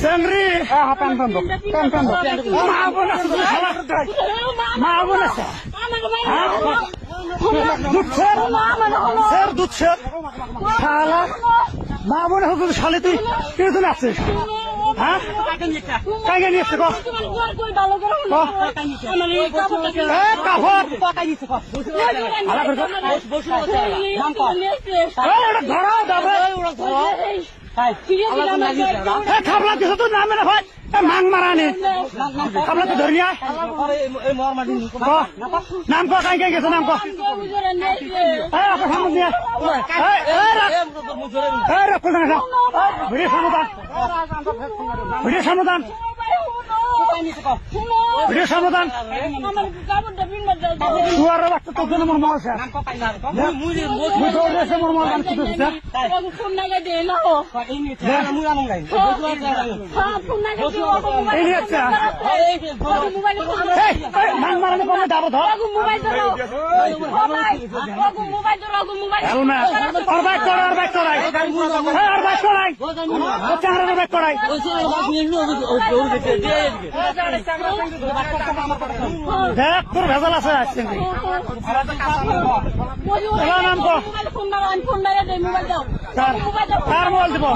চেংড়ি মা বোন আছে দুধ শালা মা বোন শালি তুই কিরকম আছিস হ্যাঁ কাইকে নিয়ে এসছে খাবলা দিছ তো নামে না ভাই মাং মারানি খাবলা তো ধরিয়া নাম ক কাই গেছে নাম ক ভিডিও সমাধান শুয়ার বাচ্চা তোর জন্য মোর মা আছে দেখ তোর ভেজাল আছে নাম কার মোবাইল দিব